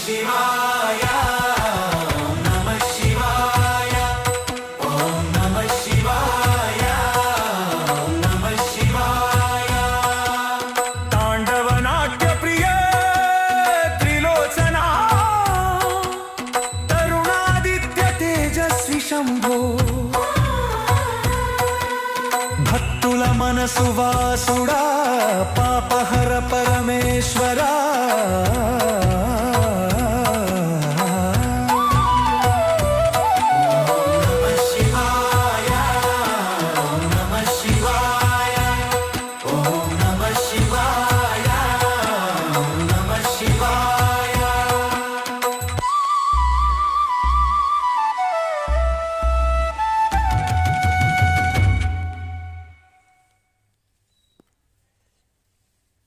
शिवाय ओम नमः शिवाय ओम नमः शिवाय ओम नमः शिवाय तांडव नाट्य प्रिय त्रिलोचना तरुणादित्य तेजस्वी शंभो भक्तुल मनसु